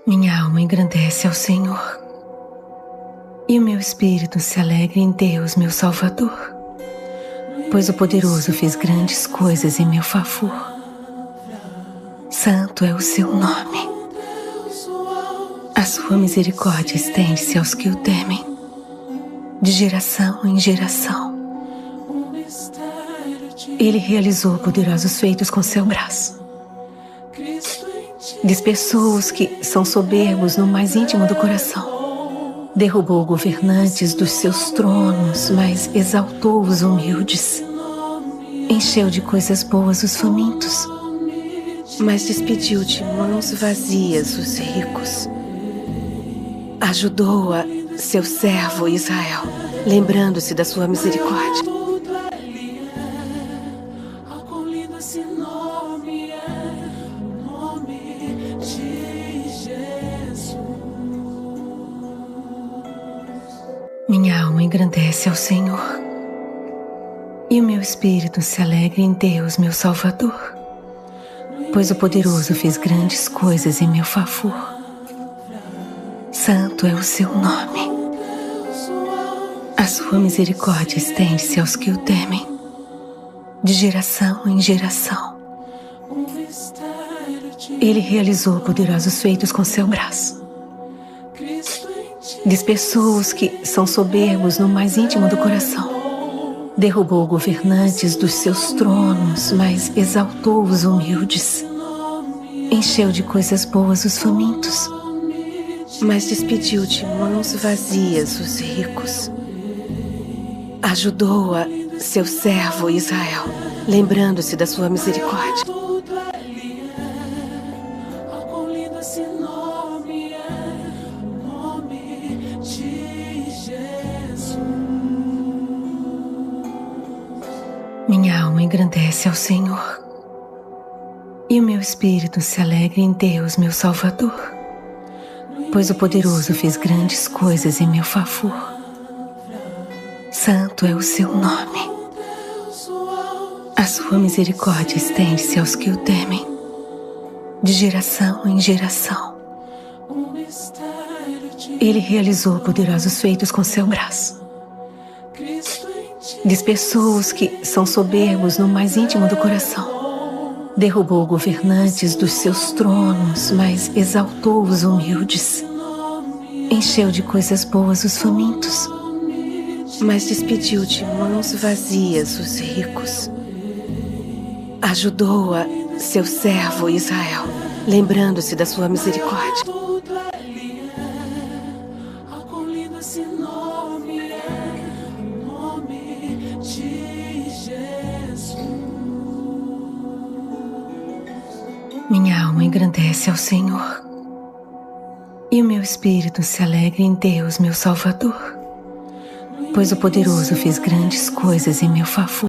Minha alma engrandece ao Senhor, e o meu espírito se alegra em Deus, meu Salvador, pois o Poderoso fez grandes coisas em meu favor. Santo é o seu nome. A sua misericórdia estende-se aos que o temem, de geração em geração. Ele realizou poderosos feitos com seu braço. Dispersou os que são soberbos no mais íntimo do coração. Derrubou governantes dos seus tronos, mas exaltou os humildes. Encheu de coisas boas os famintos, mas despediu de mãos vazias os ricos. Ajudou a seu servo Israel, lembrando-se da sua misericórdia. Minha alma engrandece ao Senhor, e o meu espírito se alegra em Deus, meu Salvador, pois o Poderoso fez grandes coisas em meu favor. Santo é o seu nome. A sua misericórdia estende-se aos que o temem, de geração em geração. Ele realizou poderosos feitos com seu braço. Dispersou os que são soberbos no mais íntimo do coração. Derrubou governantes dos seus tronos, mas exaltou os humildes. Encheu de coisas boas os famintos, mas despediu de mãos vazias os ricos. Ajudou a seu servo Israel, lembrando-se da sua misericórdia. Minha alma engrandece ao Senhor, e o meu espírito se alegra em Deus, meu Salvador, pois o Poderoso fez grandes coisas em meu favor. Santo é o seu nome. A sua misericórdia estende-se aos que o temem, de geração em geração. Ele realizou poderosos feitos com seu braço. Dispersou os que são soberbos no mais íntimo do coração. Derrubou governantes dos seus tronos, mas exaltou os humildes. Encheu de coisas boas os famintos, mas despediu de mãos vazias os ricos. Ajudou a seu servo Israel, lembrando-se da sua misericórdia. Minha alma engrandece ao Senhor, e o meu espírito se alegra em Deus, meu Salvador, pois o Poderoso fez grandes coisas em meu favor.